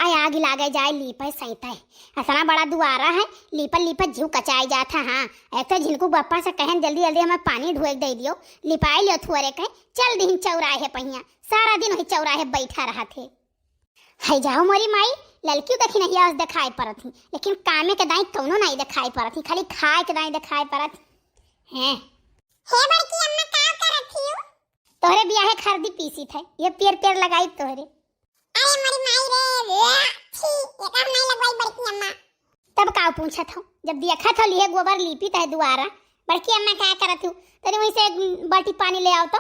आय आग लागे जाए लीपे सहित है। ऐसा बड़ा दुआरा है, लीपल लीपल जीव कचाई जाता। हाँ एक तो झिनकू बप्पा से कहन जल्दी जल्दी हमें पानी ढुएक दे दियो, लिपाई लियो थुअरे कहे चल दिन चौराहे पहिया। सारा दिन वही चौराहे बैठा रहा थे। है जाओ मोरी माई, लड़की देखी नहीं आज दिखाई पड़त थी, लेकिन कामे के दाई कौनो नहीं दिखाई पड़त थी, खाली खाए के दाई दिखाई पड़त हैं। हे बड़की अम्मा का करत थी? तोहरे बियाहे खरदी पीसी थे, ये पेर पेर लगाई तोहरे। अरे मोरी माई रे छी, ये काम नहीं लगवाई बड़की अम्मा। तब का पूछत हूं, जब देखा था लिए गोबर लीपी तय दुआरा, बड़की अम्मा क्या करत हूं? तेरे वहीं से एक बाल्टी पानी ले आओ तो।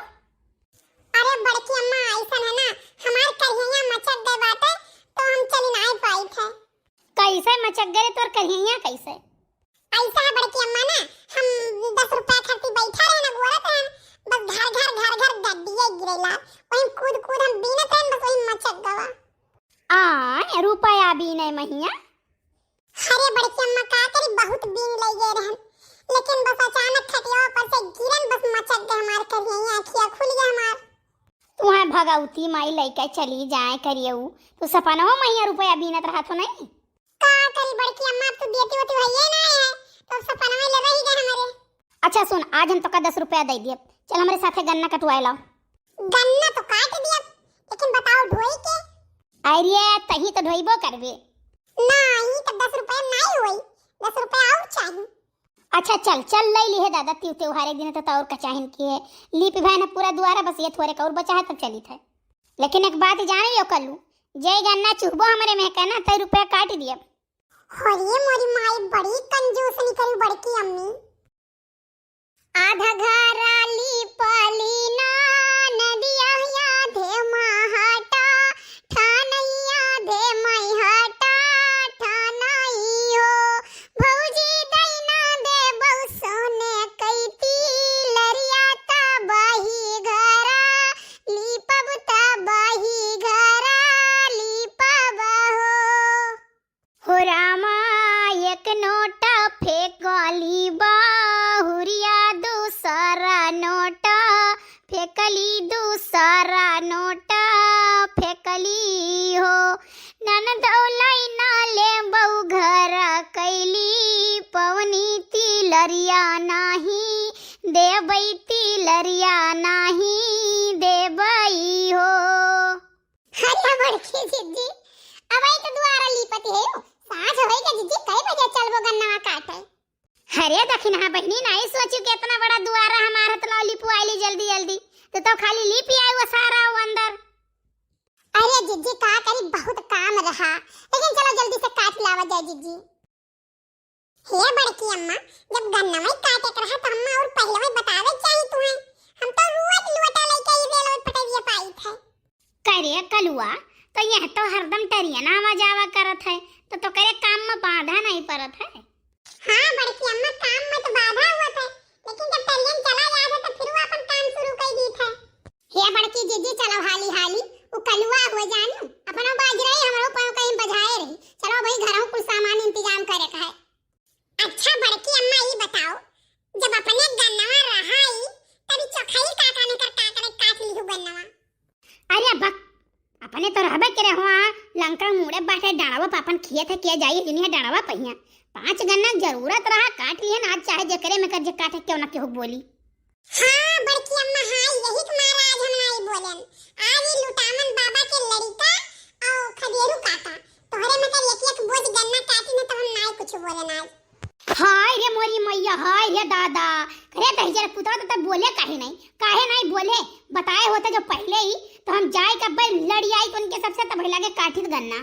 अरे बड़की अम्मा ऐसा है ना, हमार करिया मचक गए बाटे तो हम चली नहीं पाई थे। कैसे मचक गए तोर करिया कैसे? ऐसा है बड़की अम्मा ना, हम 10 रुपया खर्ची बैठा रहे ना गोरत हैं, बस घर गड्डिए गिरेला, वहीं कूद हम बीनत हैं, बस वहीं मचक गवा। आ रुपया बीने महिया? अरे बड़की अम्मा का करी, बहुत बीन ले गए रहन, लेकिन बस अचानक खटिया पर से गिरन, बस मचक गए हमार करिया, अखियां खुल गए हमार। तुम्हारे भगवती माई लइका चली जाए करियऊ तो सपना हो महिया रुपया बीनत रहा तो नहीं का करी बड़की अम्मा, अब तो देती होती भैया ना है तो सपना में ले रही गए हमारे। अच्छा सुन, आज हम तो का 10 रुपया दे दिए, चल हमारे साथे गन्ना कटवाए लाओ। गन्ना तो काट दिया, लेकिन बताओ ढोई के? अरे तही तो ढोईबो करबे नहीं, तो 10 रुपया नहीं होई, 10 रुपया और चाहिए। अच्छा चल चल ले ली है दादा, त्योहार एक दिन तो और कचाहिन की है लीप भाई ने पूरा दुआरा, बस ये थोड़े और बचा है तब चली थे। लेकिन एक बात जाने लियो कल्लू, जय गन्ना चुभो हमारे में कहना 3 रुपया काट दिए। होरिए मोरी माई बड़ी कंजूस निकली बड़की अम्मी। आधा घरा लीपली ना नदिया याधे महाटा ठानैया दे मई हटा ठानैयो भौजी दैना दे बौसोने कैती लरिया ता बाही घरा लीपब ता बाही घरा लीपब हो रामा एक नोटा फेंकली बाहुरिया दूसरा नोटा फेंकली दूसरा नोटा फेंकली हो ननदौलाई नाले बहु घर कैली पवनी तिलरिया नाही देबई तिलरिया नाही देबई हो। हरिया बड़की जिज्जी अब आई तो दुआरा लीपत है साझ होई के जिज्जी कई बजे चलबो गन्ना काटे? अरे दखिना बहनी नहीं सोचू कि इतना बड़ा दुआरा हमारा तो लिपू आईली जल्दी जल्दी तो खाली लिप ही आई वो सारा वो अंदर। अरे जिज्जी का करी, बहुत काम रहा, लेकिन चलो जल्दी से काट लावा जाए जिज्जी। हे बड़की अम्मा, जब गन्ना में काटे कर रहा तो अम्मा और पहले में बतावे चाहिए तुम्हें, हम तो रुआट लुआटा लेके ही रेल और पटाइए पाई थे। करे कलुआ तो यह तो हरदम टरिया ना आवा जावा करत है, तो करे काम में बाधा नहीं पड़त है। हाँ बड़की अम्मा काम में तो बाधा हुआ था, लेकिन जब टरियन चला गया था तो फिर वो अपन काम शुरू कर दी था। हे बड़की जीजी चलो हाली हाली वो कलुआ हो जानू अपना बाज रही हमरो पांव कहीं बजाए रही, चलो भाई घरों कुछ सामान इंतजाम करे का है। अच्छा बड़की अम्मा ये बताओ, जब अपने गन्नवा रहाई तभी चोखाई काका ने कर काट ली हो गन्नवा? अरे बक अपने तो रहबे करे हुआ लंका मुड़े बाटे डाड़वा पापन खिए थे किया जाई जिन्हें डाड़वा पहिया 5 गन्ना जरूरत रहा काट लिए ना, आज चाहे जे करे में कर जे काटे क्यों ना केहू बोली। हां बड़की अम्मा हां यही तुम्हारा आज हम नहीं बोलन, आज ही लुटामन बाबा के लड़का और खदेरू काका तोहरे में कर एक बोझ गन्ना काटी न तो हम नहीं कुछ बोलन आज। हाय रे मोरी मैया, हाय रे दादा, करे तही जरा पुतवा तो तब बोले काहे नहीं बोले, बताए होता जो पहले ही तो हम जाए का बल लड़ी आई तो उनके सबसे तब लगे काटित गन्ना।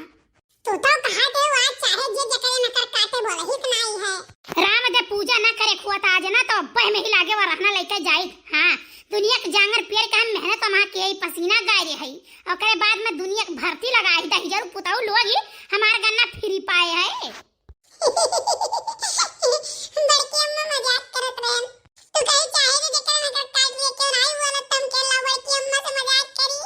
तू तो कहा दे आज चाहे जे जकरे न कर काटे बोले ही नहीं है। राम दे पूजा न करे खुआत आज ना तो अब्बे में ही लागे व रहना लेके जाई। हां दुनिया के जांगर पेड़ का मेहनत मा के पसीना गाय रे हई, ओकरे बाद में दुनिया के भर्ती लगाई दही जरूर पुताऊ लोग ही हमार गन्ना फ्री पाए है। बड़की अम्मा मजाक करत रहन, तू कहीं चाहे जे जकरे न कर काट लिए क्यों नहीं बोला तुम के ला बड़की अम्मा से मजाक करी?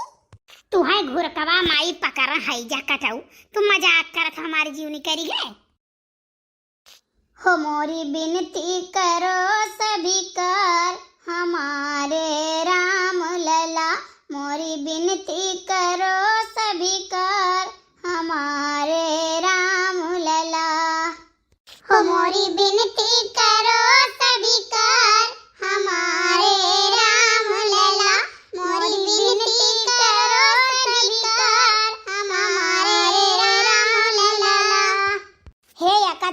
तू है घुरकवा माई पकड़ हई जा कटाऊ, तुम मजाक करत हमारी जीवनी करी है। हो मोरी बिनती करो सभी कर हमारे राम लला, मोरी बिनती करो सभी कर हमारे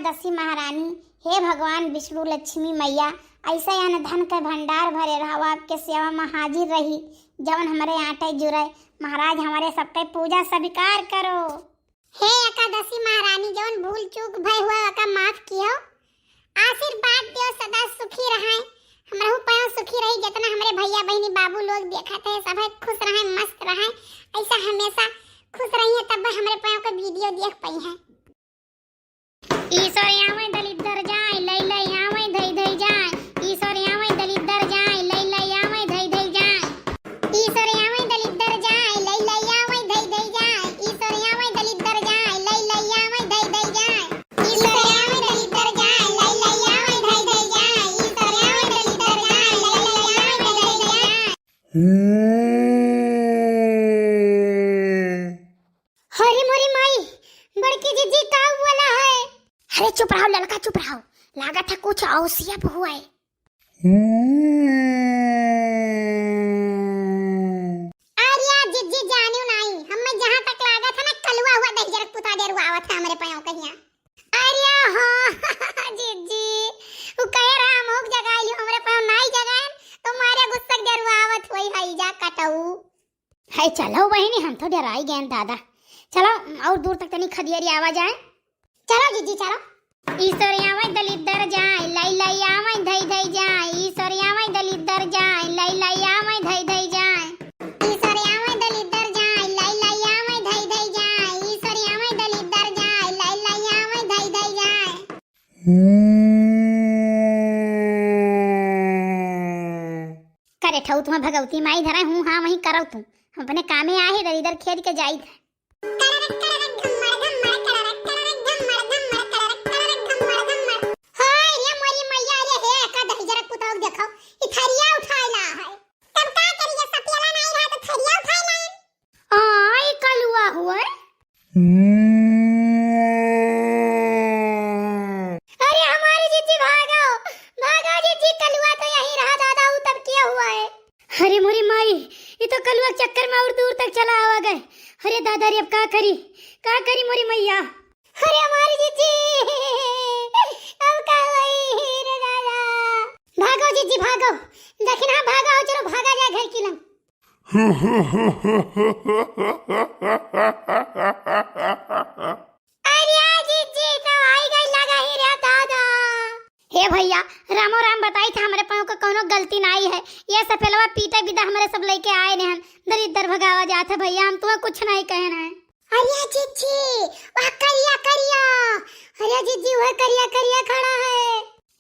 एकादशी महारानी, हे भगवान विष्णु लक्ष्मी मैया, ऐसा अन्न धन का भंडार भरे रहो, आपके सेवा में हाजिर रही, जवन हमारे आटे जुड़े। महाराज हमारे सबके पूजा स्वीकार करो। हे एकादशी महारानी, जवन भूल चूक भय हुआ का माफ कियो, आशीर्वाद दियो, सदा सुखी रहे, हमरहु पाँव सुखी रही, जितना हमारे भैया बहनी बाबू लोग देखा थे सब खुश रहे, मस्त रहे, ऐसा हमेशा खुश रहिए, तब हमारे पाँव का वीडियो देख पाई है। ईश्वर आवे दलिद्दर जाए, लई लई आवे धई धई जाए, ईश्वर आवे दलिद्दर जाए, लई लई आवे धई धई जाए, ईश्वर आवे दलिद्दर जाए, लई लई आवे धई धई जाए, ईश्वर आवे दलिद्दर जाए, लई लई आवे धई धई जाए, ईश्वर आवे दलिद्दर जाए, लई लई आवे धई धई जाए, ईश्वर आवे दलिद्दर जाए, लई लई आवे धई धई जाए। हरी मोरी माई, बड़की जीजी का वाला है। अरे चुप रहो लड़का, चुप रहो, लागत है कुछ औसियत हुआ है। अरे जीजी जानियो नहीं, हमें जहाँ तक लागत है ना कलवा हुआ दही जरक पुता डेरुआ आवत है हमारे पाँव कहिया। अरे हाँ जीजी, वो कह रहा हम होक जगह लियो, हमारे पाँव नहीं जगह तो मारे गुस्सा डेरुआ आवत वही हाई जा कटाऊ। हाय चलो बहनी, हम तो डराई गए दादा, चलो और दूर तक तनी खदियरी आवाज आए। चलो जीजी चलो। ईश्वर आवे दलिद्दर जाए, लई लई आवे धई धई जाए, ईश्वर आवे दलिद्दर जाए, लई लई आवे धई धई जाए, ईश्वर आवे दलिद्दर जाए, लई लई आवे धई धई जाए, ईश्वर आवे दलिद्दर जाए, लई लई आवे धई धई जाए। करे ठऊ तुम्हें भगवती माई धरा हूँ, हाँ वही करो तुम, हम अपने कामे आए दलिद्दर खेद के जाई थे। अरे हमारी जीजी भागो भागो जीजी, कलुआ तो यहीं रहा दादा, तब क्या हुआ है। अरे मोरी माई, ये तो कलुआ चक्कर में और दूर तक चला आ गए। अरे दादा रे अब का करी मोरी मैया। अरे हमारी जीजी अब का हुई रे दादा। भागो जीजी भागो, देखना भागो, चलो भागा जा घर की लंग। हे भैया रामो राम बताई था, हमारे पाँव का कोनो गलती नहीं है, ये सफेलवा पीटे बिदा हमारे सब लेके आए ने, दरिद्र भगावा जाते भैया, हम तुम्हें कुछ नहीं कहना है। अरे जीजी वह करिया करिया, अरे जीजी वह करिया करिया खड़ा है।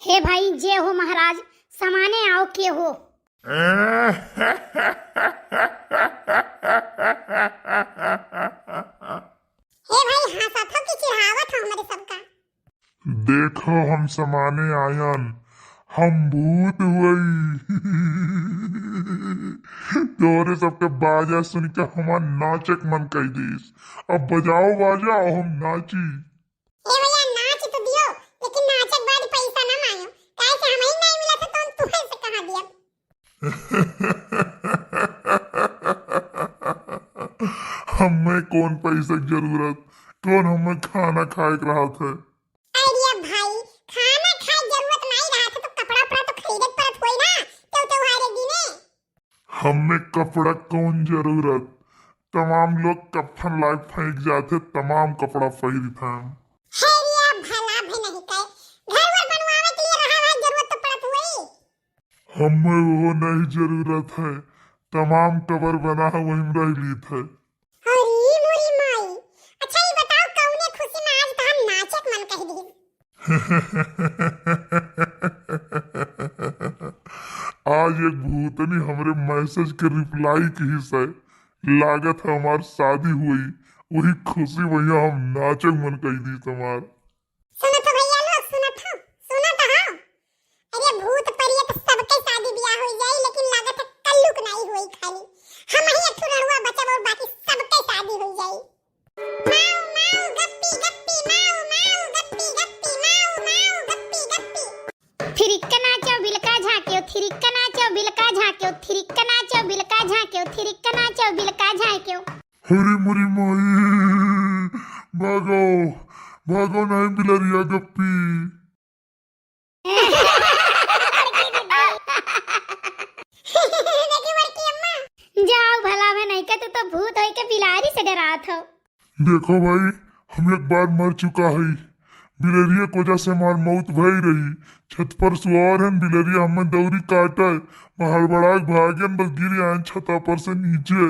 हे भाई जे हो महाराज, समाने आओ के हो। हे भाई हंसा था कि चिढ़ावत हो हमारे सबका। देखो हम समाने आयन, हम भूत हुई। तोरे सबके बाजा सुन के हमार नाचक मन कह दीस, अब बजाओ बाजा हम नाची। ए भैया नाच तो दियो, लेकिन नाचक बाद पैसा ना मांगो, काहे कि हमें नहीं मिला था तो हम तुम्हें से कहां दिया। हमें कौन पैसे की जरूरत, कौन हमें खाना खाए रहा था। अरे भाई खाना खाए जरूरत नहीं रहा था तो कपड़ा उपड़ा तो खरीदत पड़त होई ना, त्योहारे दिने। हमें कपड़ा कौन जरूरत, तमाम लोग कफन लायक फेंक जाते, तमाम कपड़ा फेंक था। हैरिया भला भी नहीं कहे, घर वर बनवावे के लिए रहा है, जरूरत तो पड़त हुई। हमें वो नहीं जरूरत है, तमाम कबर बना वही रह ली थे। अरे मोरी माई, अच्छा ये बताओ कौने खुशी में आज तो हम नाचक मन कह दी। आज एक भूतनी हमरे मैसेज के रिप्लाई की हिस्सा लागत है हमार शादी हुई, वही खुशी भैया हम नाचक मन कह दी तुम्हार। सुनो तो भैया लोग, सुनो तो हाँ। अरे भूत परियत सबके शादी ब्याह हो जाए, लेकिन लागत है कल्लुक नहीं हुई, खाली हम ही एक ठुरड़ुआ बचब और बाकी सबके शादी हो जाए। माऊ माऊ गप्पी गप्पी, माऊ माऊ गप्पी गप्पी, माऊ माऊ गप्पी गप्पी। थिरिक्का नाचो बिलका झांक्यो, थिरिक्का नाचो बिलका झांक्यो, थिरिक्का नाचो बिलका झांक्यो, थिरिक्का नाचो बिलका झांक्यो। हरी मुरी माई, भागो भागो नहीं बिलरिया गप्पी। देखी बड़की अम्मा, जाओ भला मैं नहीं कहते तो भूत होई के बिलारी से डरात हो। देखो भाई, हम एक बार मर चुका है। बिलरिया की वजह से हमार मौत भई रही। छत पर सुआर है बिलरिया हमें दौरी काटा है। हड़बड़ा भागन बस गिर आए छता पर से नीचे।